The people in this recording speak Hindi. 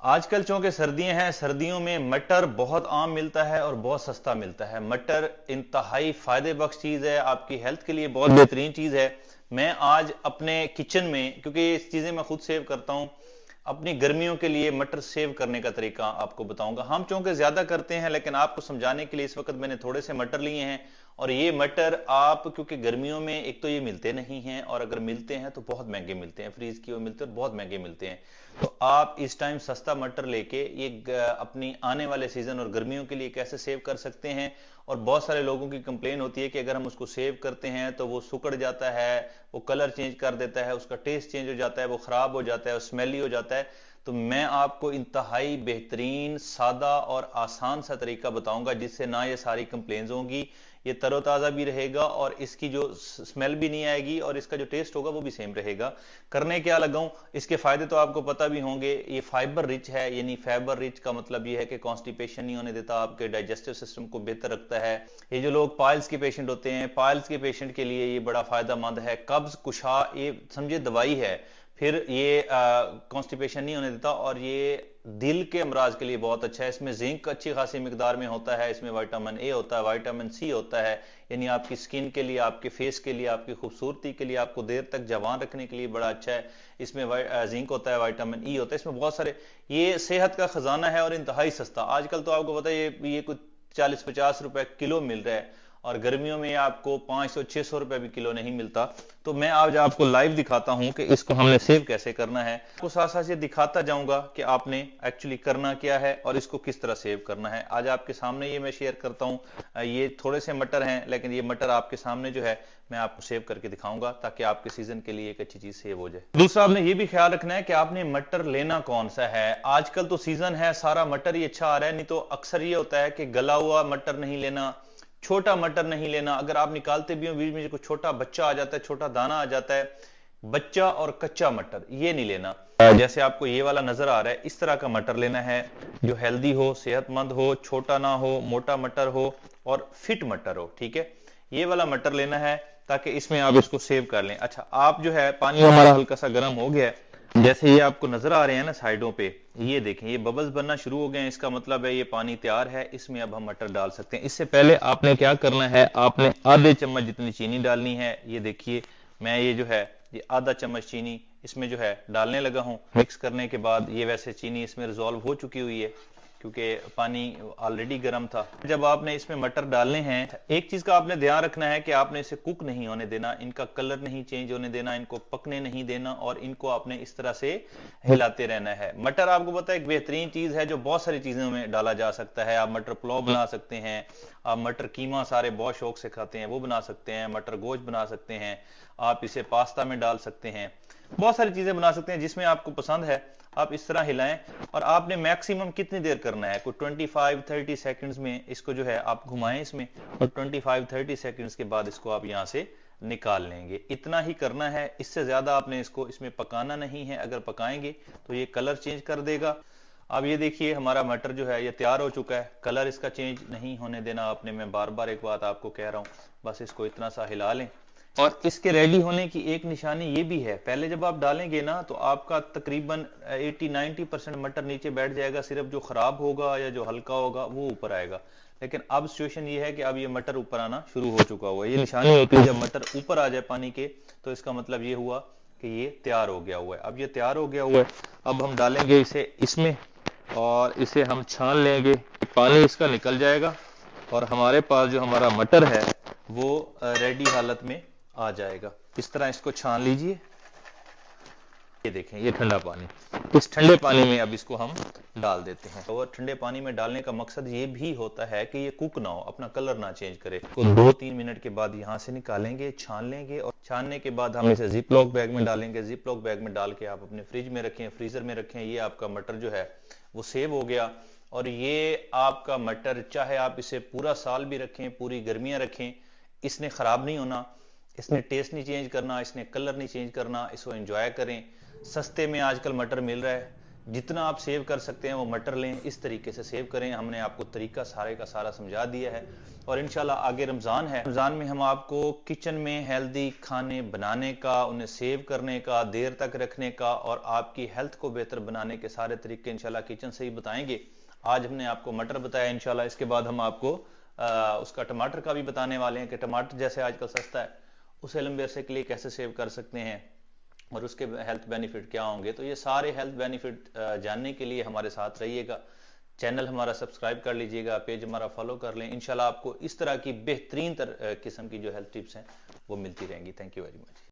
आजकल चूंकि सर्दियां हैं, सर्दियों में मटर बहुत आम मिलता है और बहुत सस्ता मिलता है। मटर इंतहाई फायदे बख्श चीज है, आपकी हेल्थ के लिए बहुत बेहतरीन चीज है। मैं आज अपने किचन में, क्योंकि ये चीजें मैं खुद सेव करता हूं, अपनी गर्मियों के लिए मटर सेव करने का तरीका आपको बताऊंगा। हम चूंकि ज्यादा करते हैं, लेकिन आपको समझाने के लिए इस वक्त मैंने थोड़े से मटर लिए हैं। और ये मटर आप, क्योंकि गर्मियों में एक तो ये मिलते नहीं हैं, और अगर मिलते हैं तो बहुत महंगे मिलते हैं, फ्रीज किए हुए मिलते हैं, बहुत महंगे मिलते हैं। तो आप इस टाइम सस्ता मटर लेके ये अपनी आने वाले सीजन और गर्मियों के लिए कैसे सेव कर सकते हैं। और बहुत सारे लोगों की कंप्लेन होती है कि अगर हम उसको सेव करते हैं तो वो सुकड़ जाता है, वो कलर चेंज कर देता है, उसका टेस्ट चेंज हो जाता है, वो खराब हो जाता है, स्मेली हो जाता है। तो मैं आपको इंतहाई बेहतरीन, सादा और आसान सा तरीका बताऊंगा जिससे ना ये सारी कंप्लेन्स होंगी, ये तरोताजा भी रहेगा और इसकी जो स्मेल भी नहीं आएगी और इसका जो टेस्ट होगा वो भी सेम रहेगा। करने क्या लगाऊं, इसके फायदे तो आपको पता भी होंगे। ये फाइबर रिच है, यानी फाइबर रिच का मतलब ये है कि कॉन्स्टिपेशन नहीं होने देता, आपके डाइजेस्टिव सिस्टम को बेहतर रखता है। ये जो लोग पाइल्स के पेशेंट होते हैं, पाइल्स के पेशेंट के लिए ये बड़ा फायदेमंद है। कब्ज कुशा, ये समझे दवाई है। फिर ये कॉन्स्टिपेशन नहीं होने देता और ये दिल के अमराज के लिए बहुत अच्छा है। इसमें जिंक अच्छी खासी मिकदार में होता है, इसमें विटामिन ए होता है, विटामिन सी होता है, यानी आपकी स्किन के लिए, आपके फेस के लिए, आपकी खूबसूरती के लिए, आपको देर तक जवान रखने के लिए बड़ा अच्छा है। इसमें जिंक होता है, विटामिन ई होता है, इसमें बहुत सारे, ये सेहत का खजाना है और इंतहाई सस्ता। आजकल तो आपको पता है ये कुछ 40-50 रुपए किलो मिल रहा है, और गर्मियों में आपको 500-600 रुपए भी किलो नहीं मिलता। तो मैं आज आपको लाइव दिखाता हूं कि इसको हमने सेव कैसे करना है। आपको साथ साथ ये दिखाता जाऊंगा कि आपने एक्चुअली करना क्या है और इसको किस तरह सेव करना है। आज आपके सामने ये मैं शेयर करता हूं। ये थोड़े से मटर हैं, लेकिन ये मटर आपके सामने जो है मैं आपको सेव करके दिखाऊंगा, ताकि आपके सीजन के लिए एक अच्छी चीज सेव हो जाए। दूसरा, आपने ये भी ख्याल रखना है कि आपने मटर लेना कौन सा है। आजकल तो सीजन है, सारा मटर ही अच्छा आ रहा है, नहीं तो अक्सर ये होता है कि गला हुआ मटर नहीं लेना, छोटा मटर नहीं लेना। अगर आप निकालते भी हो, बीच में कुछ छोटा बच्चा आ जाता है, छोटा दाना आ जाता है, बच्चा और कच्चा मटर ये नहीं लेना। जैसे आपको ये वाला नजर आ रहा है, इस तरह का मटर लेना है जो हेल्दी हो, सेहतमंद हो, छोटा ना हो, मोटा मटर हो और फिट मटर हो। ठीक है, ये वाला मटर लेना है ताकि इसमें आप इसको सेव कर लें। अच्छा, आप जो है, पानी हमारा हल्का सा गर्म हो गया है, जैसे ये आपको नजर आ रहे हैं ना साइडों पे, ये देखें ये बबल्स बनना शुरू हो गए हैं, इसका मतलब है ये पानी तैयार है। इसमें अब हम मटर डाल सकते हैं। इससे पहले आपने क्या करना है, आपने आधे चम्मच जितनी चीनी डालनी है। ये देखिए, मैं ये जो है ये आधा चम्मच चीनी इसमें जो है डालने लगा हूं। मिक्स करने के बाद ये वैसे चीनी इसमें रिजॉल्व हो चुकी हुई है, क्योंकि पानी ऑलरेडी गर्म था। जब आपने इसमें मटर डालने हैं, एक चीज का आपने ध्यान रखना है कि आपने इसे कुक नहीं होने देना, इनका कलर नहीं चेंज होने देना, इनको पकने नहीं देना, और इनको आपने इस तरह से हिलाते रहना है। मटर आपको पता है एक बेहतरीन चीज है जो बहुत सारी चीजों में डाला जा सकता है। आप मटर पुलाव बना सकते हैं, आप मटर कीमा सारे बहुत शौक से खाते हैं वो बना सकते हैं, मटर गोश्त बना सकते हैं, आप इसे पास्ता में डाल सकते हैं, बहुत सारी चीजें बना सकते हैं जिसमें आपको पसंद है। आप इस तरह हिलाएं, और आपने मैक्सिमम कितनी देर करना है, कोई 25-30 सेकंड्स में इसको जो है आप घुमाएं इसमें, और 25-30 सेकंड्स के बाद इसको आप यहां से निकाल लेंगे। इतना ही करना है, इससे ज्यादा आपने इसको इसमें पकाना नहीं है। अगर पकाएंगे तो ये कलर चेंज कर देगा। अब ये देखिए हमारा मटर जो है ये तैयार हो चुका है, कलर इसका चेंज नहीं होने देना आपने। मैं बार बार एक बात आपको कह रहा हूं, बस इसको इतना सा हिला लें। और इसके रेडी होने की एक निशानी ये भी है, पहले जब आप डालेंगे ना तो आपका तकरीबन 80-90% मटर नीचे बैठ जाएगा, सिर्फ जो खराब होगा या जो हल्का होगा वो ऊपर आएगा। लेकिन अब सिचुएशन ये है कि अब ये मटर ऊपर आना शुरू हो चुका हुआ है। ये निशानी होती है जब मटर ऊपर आ जाए पानी के, तो इसका मतलब ये हुआ कि ये तैयार हो गया हुआ है। अब ये तैयार हो गया हुआ है, अब हम डालेंगे इसे इसमें और इसे हम छान लेंगे, पानी इसका निकल जाएगा और हमारे पास जो हमारा मटर है वो रेडी हालत में आ जाएगा। इस तरह इसको छान लीजिए। ये देखें ये ठंडा पानी, इस ठंडे पानी में अब इसको हम डाल देते हैं। और ठंडे पानी में डालने का मकसद ये भी होता है कि ये कुक ना हो, अपना कलर ना चेंज करे। तो 2-3 मिनट के बाद यहाँ से निकालेंगे, छान लेंगे, और छानने के बाद हम इसे जिप लॉक बैग में डालेंगे। जिप लॉक बैग में डाल के आप अपने फ्रिज में रखें, फ्रीजर में रखें। ये आपका मटर जो है वो सेव हो गया, और ये आपका मटर चाहे आप इसे पूरा साल भी रखें, पूरी गर्मियां रखें, इसने खराब नहीं होना, इसने टेस्ट नहीं चेंज करना, इसने कलर नहीं चेंज करना। इसको एंजॉय करें। सस्ते में आजकल मटर मिल रहा है, जितना आप सेव कर सकते हैं वो मटर लें, इस तरीके से सेव करें। हमने आपको तरीका सारे का सारा समझा दिया है। और इंशाल्लाह आगे रमज़ान है, रमज़ान में हम आपको किचन में हेल्दी खाने बनाने का, उन्हें सेव करने का, देर तक रखने का और आपकी हेल्थ को बेहतर बनाने के सारे तरीके इंशाल्लाह किचन से ही बताएंगे। आज हमने आपको मटर बताया, इंशाल्लाह इसके बाद हम आपको उसका टमाटर का भी बताने वाले हैं कि टमाटर जैसे आजकल सस्ता है, उसे लंबे अरसे के लिए कैसे सेव कर सकते हैं और उसके हेल्थ बेनिफिट क्या होंगे। तो ये सारे हेल्थ बेनिफिट जानने के लिए हमारे साथ रहिएगा। चैनल हमारा सब्सक्राइब कर लीजिएगा, पेज हमारा फॉलो कर लें। इंशाल्लाह आपको इस तरह की बेहतरीन किस्म की जो हेल्थ टिप्स हैं वो मिलती रहेंगी। Thank you very much.